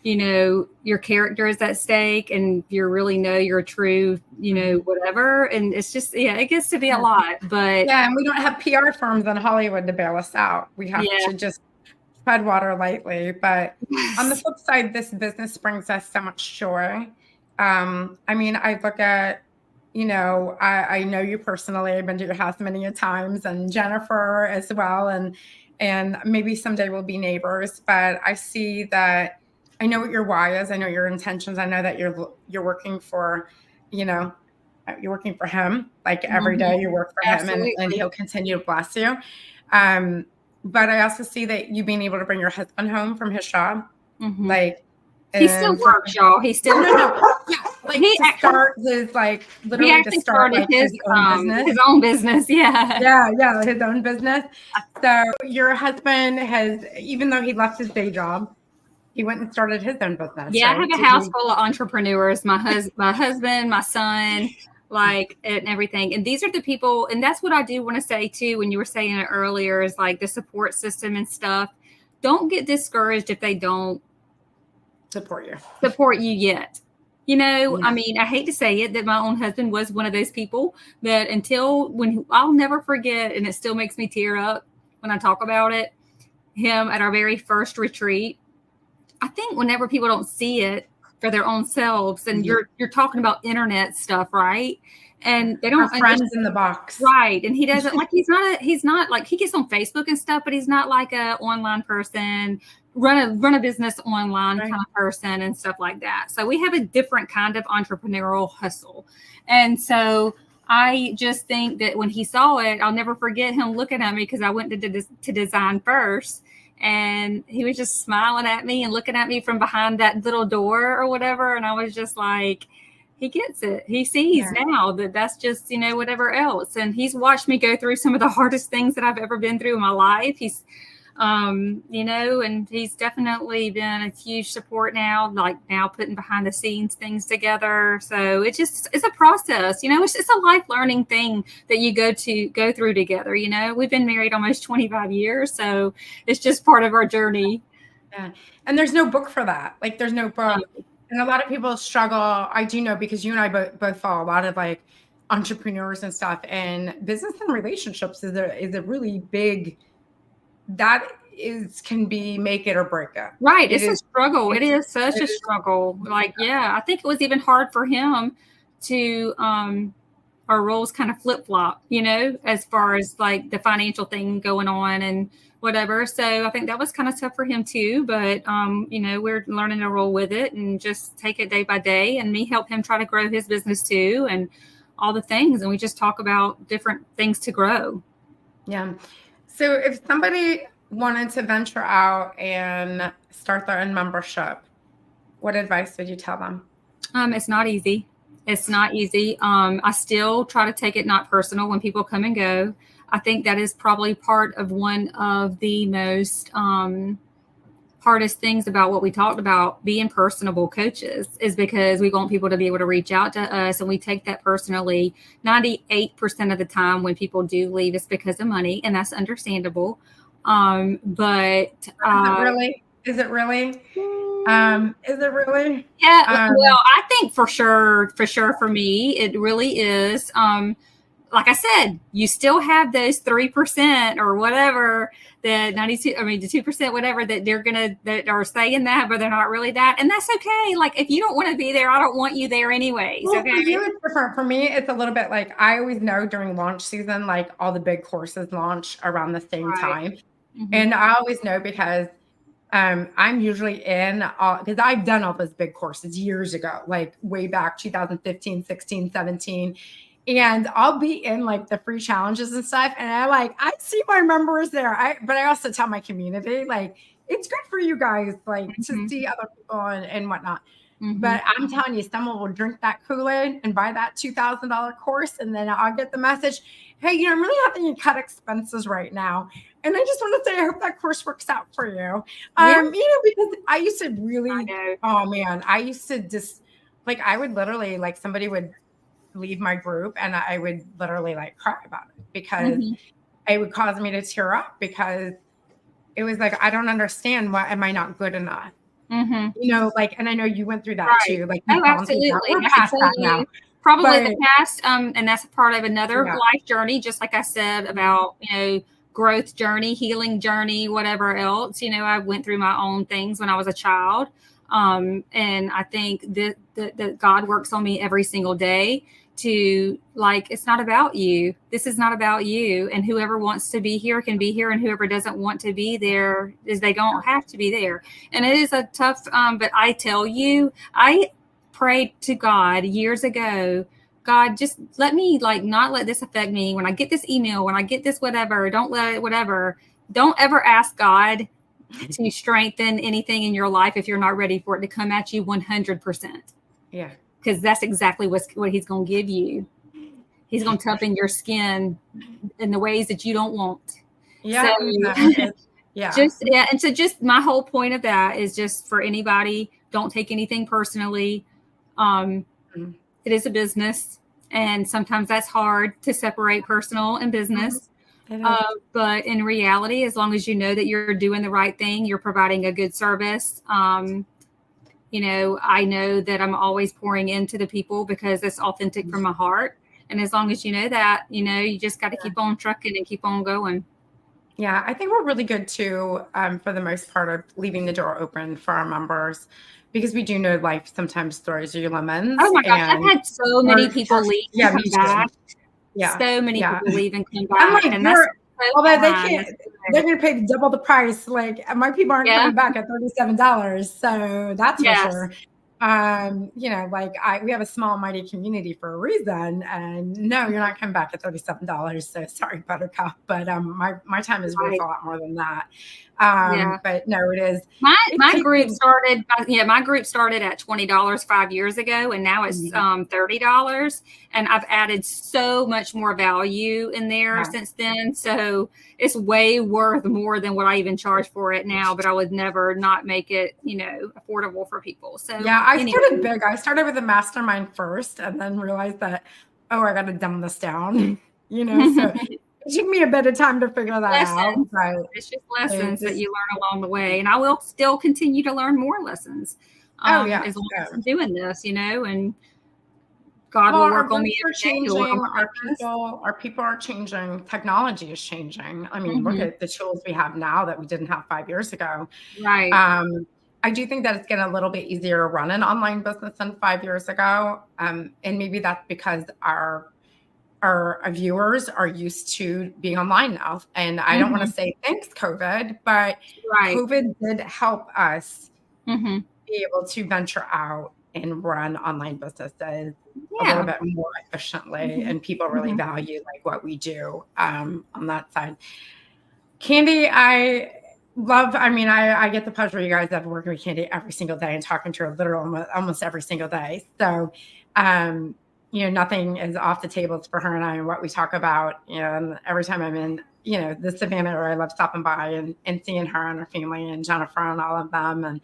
your character is at stake and you really know your true, whatever. And it's just, it gets to be a lot, but and we don't have PR firms in Hollywood to bail us out. We have to just tread water lightly. But on the flip side, this business brings us so much joy. I mean, I look at, I know you personally. I've been to your house many a times, and Jennifer as well. And maybe someday we'll be neighbors, but I see that, I know what your why is. I know your intentions. I know that you're working for, you're working for him. Like, every day you work for him, and he'll continue to bless you. But I also see that you being able to bring your husband home from his job. Like, he still works, y'all. He still like, he to start his, like, literally to start, like, his own business. His own business, his own business. So your husband has, even though he left his day job, he went and started his own business. Yeah, right? I have a house full of entrepreneurs. My husband, my son, like, and everything. And these are the people, and that's what I do want to say too, when you were saying it earlier, is like the support system and stuff. Don't get discouraged if they don't support you yet. I mean, I hate to say it, that my own husband was one of those people that I'll never forget, and it still makes me tear up when I talk about it, him at our very first retreat. I think whenever people don't see it, for their own selves. And you're talking about internet stuff, right? And they don't Our friends in the box. Right. And he doesn't like, he's not like, he gets on Facebook and stuff, but he's not like a online person, run a business online kind of person and stuff like that. So we have a different kind of entrepreneurial hustle. And so I just think that when he saw it, I'll never forget him looking at me, because I went to design first. And he was just smiling at me and looking at me from behind that little door or whatever. And I was just like, he gets it. He sees now that that's just, whatever else. And he's watched me go through some of the hardest things that I've ever been through in my life. He's, and he's definitely been a huge support now, like now putting behind the scenes things together. So it's a process, it's a life learning thing that you go through together. We've been married almost 25 years. So it's just part of our journey. Yeah. And there's no book for that. Like there's no book. And a lot of people struggle. I do know, because you and I both follow a lot of like entrepreneurs and stuff, and business and relationships is a really big, can be make it or break it. Right. It's a struggle. It is such a struggle. Like, I think it was even hard for him to, our roles kind of flip flop, as far as like the financial thing going on and whatever. So I think that was kind of tough for him too, but, we're learning to roll with it and just take it day by day, and me help him try to grow his business too, and all the things. And we just talk about different things to grow. Yeah. So if somebody wanted to venture out and start their own membership, what advice would you tell them? It's not easy. It's not easy. I still try to take it not personal when people come and go. I think that is probably part of one of the most hardest things about what we talked about being personable coaches, is because we want people to be able to reach out to us, and we take that personally. 98% of the time when people do leave, it's because of money, and that's understandable. But is it really? Yeah. Well, I think for sure for me, it really is. Like I said, you still have those 3% or whatever, the 2%, whatever, that are saying that, but they're not really that. And that's okay. Like, if you don't want to be there, I don't want you there anyways. Well, okay. For you, it's different. For me, it's a little bit like, I always know during launch season, like all the big courses launch around the same time. Mm-hmm. And I always know because I'm usually in, because I've done all those big courses years ago, like way back 2015, 16, 17. And I'll be in like the free challenges and stuff. And I see my members there. But I also tell my community, like, it's good for you guys, like to see other people and whatnot. Mm-hmm. But I'm telling you, someone will drink that Kool-Aid and buy that $2,000 course. And then I'll get the message, hey, I'm really having to cut expenses right now. And I just want to say, I hope that course works out for you. Because I used to really, I used to just, like, I would literally, like, somebody would leave my group and I would literally like cry about it, because it would cause me to tear up, because it was like, I don't understand, why am I not good enough? Like, and I know you went through that too. Like, absolutely. We're past that now. Probably the past, and that's part of another life journey, just like I said about, growth journey, healing journey, whatever else. I went through my own things when I was a child. And I think that God works on me every single day to, like, it's not about you. This is not about you. And whoever wants to be here can be here. And whoever doesn't want to be there, they don't have to be there. And it is a tough, but I tell you, I prayed to God years ago, God, just let me, like, not let this affect me. When I get this email, when I get this whatever, don't ever ask God to strengthen anything in your life if you're not ready for it to come at you 100%. Yeah. Because that's exactly what he's going to give you. He's going to toughen your skin in the ways that you don't want. Yeah. So, And so just my whole point of that is just for anybody, don't take anything personally. It is a business, and sometimes that's hard to separate personal and business. But in reality, as long as you know that you're doing the right thing, you're providing a good service. I know that I'm always pouring into the people because it's authentic from my heart. And as long as you know that, you just got to keep on trucking and keep on going. Yeah, I think we're really good too, for the most part, of leaving the door open for our members because we do know life sometimes throws you Oh lemons my gosh, I've and had so or many people leave yeah, and me come too. back. Yeah, So many yeah. people leave and come I'm back, like, and that's you're so although they fine. can't That's they're good. gonna pay double the price, like, my people aren't Yeah. coming back at $37, so that's for Yes. sure. Like, we have a small, mighty community for a reason, and no, you're not coming back at $37, so sorry, buttercup, but, my time is worth Right. a lot more than that. Yeah. But no, My it my takes group me started my group started at $20 5 years ago, and now it's Mhm. $30, and I've added so much more value in there Yeah. since then. So it's way worth more than what I even charge for it now, but I would never not make it, affordable for people. So Yeah, I anyway, started big. I started with a mastermind first and then realized that, oh, I gotta dumb this down, so it took me a bit of time to figure that out, lessons. but It's just it lessons that just you learn along the way, and I will still continue to learn more lessons, oh, yeah. as long as So I'm doing this, and God well, will our work on me groups are every day to learn changing, more business. our people are changing, technology is changing. I mean, look Mhm. at the tools we have now that we didn't have 5 years ago. Right. Um, I do think that it's getting a little bit easier to run an online business than 5 years ago, and maybe that's because our viewers are used to being online now. And I don't want to Mhm. say thanks, COVID, but Right. COVID did help us Mhm. be able to venture out and run online businesses a little Yeah. bit more efficiently. Mhm. And people really Mhm. value like what we do on that side. Candy, I mean, I get the pleasure of you guys of working with Candy every single day and talking to her literally almost every single day. So, um, nothing is off the tables for her and I and what we talk about. And every time I'm in, the Savannah area, I love stopping by and seeing her and her family and Jennifer and all of them. And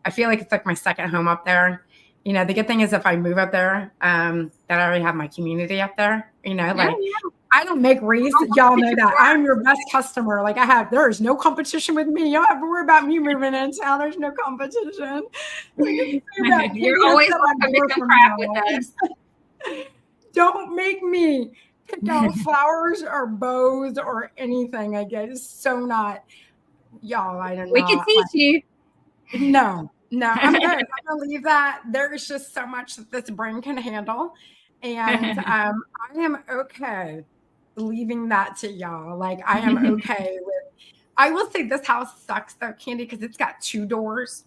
I feel like it's like my second home up there. The good thing is if I move up there, that I already have my community up there, Yeah, like yeah. I don't make wreaths. No Y'all know competition that. for I'm your best customer. Like there is no competition with me. You don't have to worry about me moving in town. There's no competition. We can say that. You're Katie has always set that welcome to door come for me craft with us. now. Don't make me pick out flowers or bows or anything. I get it's so not y'all. I don't We can know. teach you. No, no, I'm good. I'm gonna leave that. There is just so much that this brain can handle. And I am okay leaving that to y'all. Like I am okay with I will say this house sucks though, Candy, because it's got two doors.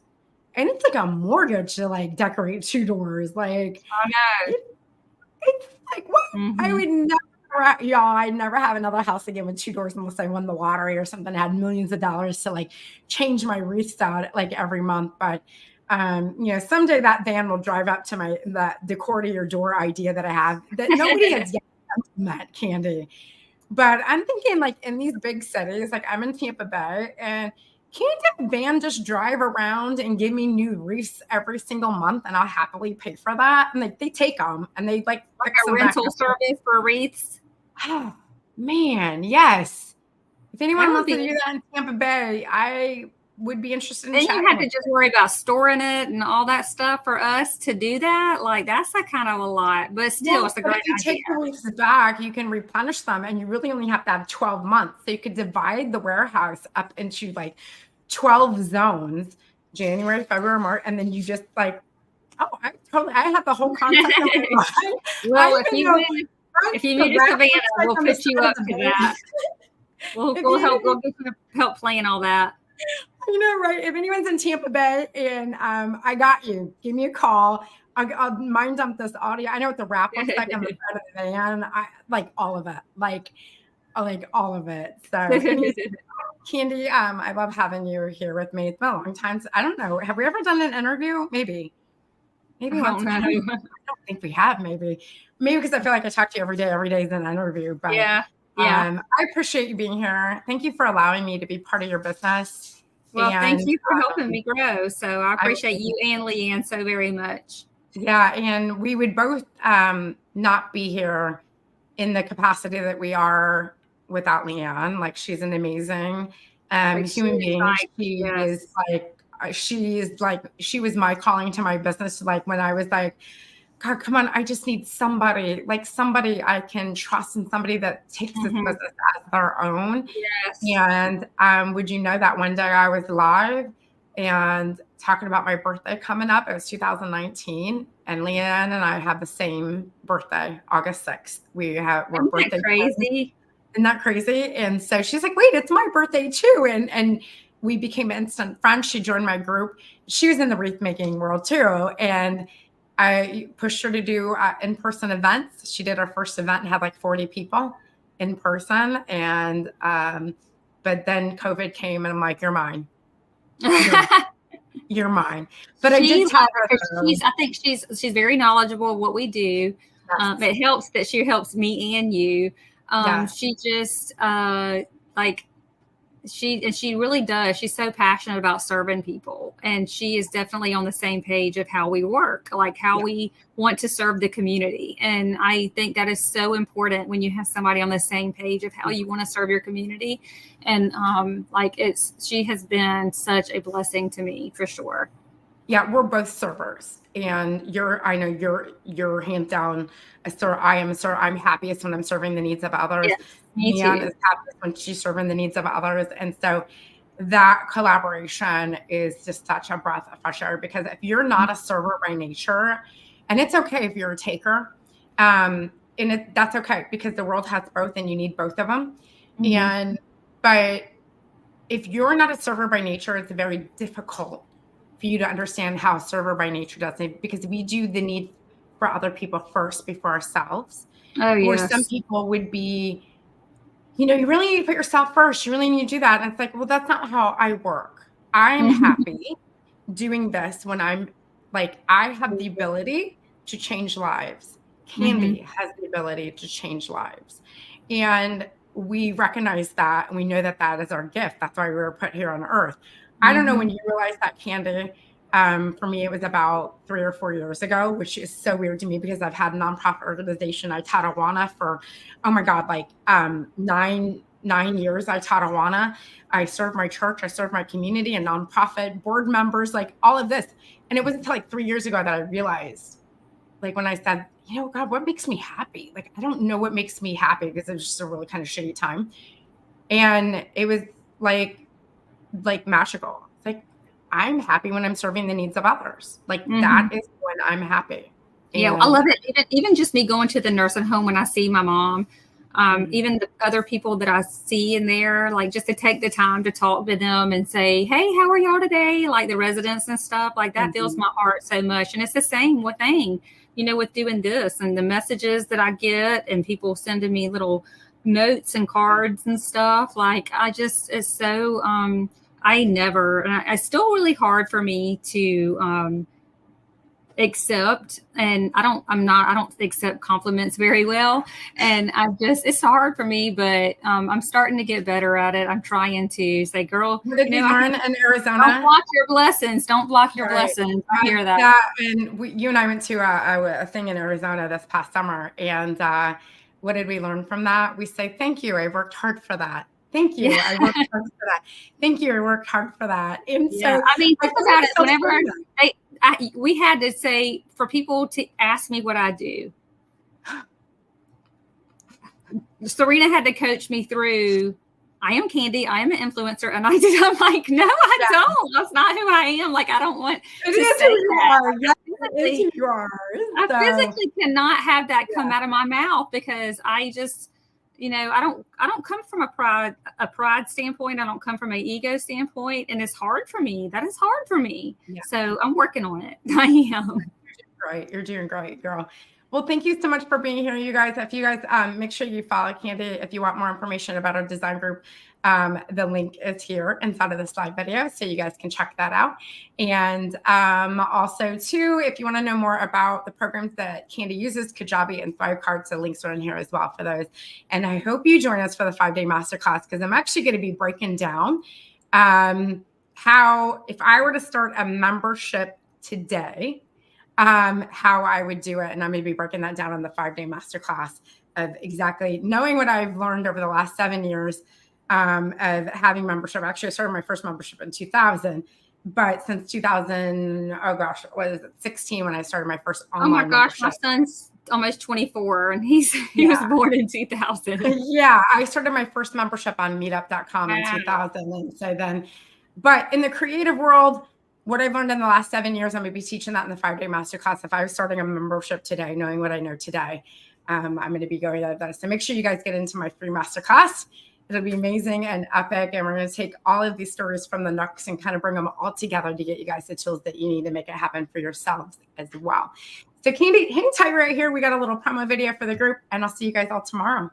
And it's like a mortgage to like decorate two doors. Like I know. it, it's like what I Mhm. would never y'all, I'd never have another house again with two doors unless I won the lottery or something, had millions of dollars to like change my wreaths out like every month. But someday that van will drive up to my that decor to your door idea that I have that nobody has yet met, Candy. But I'm thinking like in these big cities, like I'm in Tampa Bay, and can't that van just drive around and give me new wreaths every single month, and I'll happily pay for that? And they take them and they like Like fix a them back rental up. service for wreaths. Oh, man, yes. If That anyone would wants to be. do that in Tampa Bay, I would be interested in Then you chatting have with to just worry about storing it and all that stuff for us to do that. Like that's a kind of a lot, but you. still, Well, it's a but great if you idea. take the wreaths back, you can replenish them, and you really only have to have 12 months. So you could divide the warehouse up into like 12 zones, January, February, March, and then you just like, oh, I have the whole concept in my mind. Well, I even know if right you the move to rack Savannah, looks like we'll on the put you side of up the to boat. that. We'll If we'll you help. We'll get you help plan all that. right? If anyone's in Tampa Bay and I got you, give me a call. I'll mind dump this audio. I know what the wrap looks like on the side of the van. I like all of it, like all of it. So, anyways, Candy, I love having you here with me. It's been a long time. I don't know. Have we ever done an interview? Maybe I once. don't know. I don't think we have. Maybe because I feel like I talk to you every day. Every day is an interview. But Yeah, yeah. I appreciate you being here. Thank you for allowing me to be part of your business. Well, thank And you for helping me grow. So I I appreciate you and Leanne so very much. Yeah, and we would both not be here in the capacity that we are without Leanne. Like she's an amazing Like she human is being. like, yes. She was my calling to my business. Like when I was like, God, come on, I just need somebody, like somebody I can trust and somebody that takes this Mhm. business as their own. Yes. And would you know that one day I was live and talking about my birthday coming up? It was 2019, and Leanne and I have the same birthday, August 6th. We're Isn't that birthday twins. crazy? Isn't that crazy? And so she's like, wait, it's my birthday too. And we became instant friends. She joined my group. She was in the wreath making world too. And I pushed her to do in-person events. She did her first event and had like 40 people in person. And, but then COVID came and I'm like, you're mine. You're, you're mine. But I She did loves tell her. her, though, I think she's very knowledgeable of what we do. yes, It helps that she helps me and you. yes. She just like she really does. She's so passionate about serving people, and she is definitely on the same page of how we work, like how Yeah. we want to serve the community. And I think that is so important when you have somebody on the same page of how you want to serve your community. And she has been such a blessing to me for sure. Yeah, we're both servers, and I know you're hands down a server. I am a server. I'm happiest when I'm serving the needs of others. Yes, me Leanne too. is happiest when she's serving the needs of others, and so that collaboration is just such a breath of fresh air. Because if you're not a server by nature, and it's okay if you're a taker, that's okay because the world has both, and you need both of them. Mhm. And but if you're not a server by nature, it's very difficult for you to understand how a server by nature does it because we do the need for other people first before ourselves. Oh Or some yes. people would be, you really need to put yourself first. You really need to do that. And it's like, well, that's not how I work. I'm Mhm. happy doing this when I'm like, I have the ability to change lives. Mhm. Candy has the ability to change lives. And we recognize that and we know that that is our gift. That's why we were put here on earth. I don't know when Mhm. you realize that, Candy. For me, it was about 3 or 4 years ago, which is so weird to me because I've had a nonprofit organization. I taught Awana for, oh my God, like 9 years. I taught Awana. I served my church. I served my community and nonprofit board members, like all of this. And it wasn't until like 3 years ago that I realized, like when I said, God, what makes me happy? Like, I don't know what makes me happy because it was just a really kind of shitty time. And it was like magical. It's like, I'm happy when I'm serving the needs of others. Like that Mhm. is when I'm happy. Yeah, I And love it. Even just me going to the nursing home when I see my mom, mm, even the other people that I see in there, like just to take the time to talk to them and say, "Hey, how are y'all today?" Like the residents and stuff, like that fills mhm. my heart so much. And it's the same with thing, with doing this and the messages that I get and people sending me little notes and cards and stuff. Like I just, it's so. I still really hard for me to. Accept, and I don't accept compliments very well, and it's hard for me, but I'm starting to get better at it. I'm trying to say, girl, What did you I can, learn in don't Arizona? block your blessings, don't block your Right. blessings. I hear that. That and you and I went to a thing in Arizona this past summer, and what did we learn from that? We say, "Thank you, I worked hard for that. Thank Yeah. you, I worked hard for that. Thank you, I worked hard for that." And Yeah, so I mean, I think feel about like it. Whenever self-improvement. we had to say for people to ask me what I do, Serena had to coach me through. I am Candy. I am an influencer, and I did. I'm like, no, I Yeah, don't. That's not who I am. Like, I don't want it to is say who you that. are. Yes, it is who Physically, you are. I So, physically cannot have that come yeah. out of my mouth because I just, I don't come from a pride standpoint. I don't come from an ego standpoint, and it's hard for me. That is hard for me. Yeah. So I'm working on it. I am. Great. You're doing great, girl. Well, thank you so much for being here, you guys. If you guys make sure you follow Candy if you want more information about our design group. The link is here inside of this live video, so you guys can check that out. And also, too, if you want to know more about the programs that Candy uses, Kajabi and Thrive Cards, the links are in here as well for those. And I hope you join us for the 5-day masterclass because I'm actually going to be breaking down how, if I were to start a membership today, how I would do it. And I'm going to be breaking that down on the 5-day masterclass of exactly knowing what I've learned over the last 7 years of having membership. Actually, I started my first membership in 2000. But since 2000, oh gosh, what is it, 16 when I started my first Oh my online gosh, my membership. son's almost 24 and he Yeah. was born in 2000. Yeah, I started my first membership on meetup.com in Wow. 2000. And so then, but in the creative world, what I've learned in the last 7 years, I'm going to be teaching that in the 5-day masterclass. If I was starting a membership today, knowing what I know today, I'm going to be going over that. So make sure you guys get into my free masterclass. It'll be amazing and epic. And we're going to take all of these stories from the Nooks and kind of bring them all together to get you guys the tools that you need to make it happen for yourselves as well. So Candy, hang tight right here. We got a little promo video for the group, and I'll see you guys all tomorrow.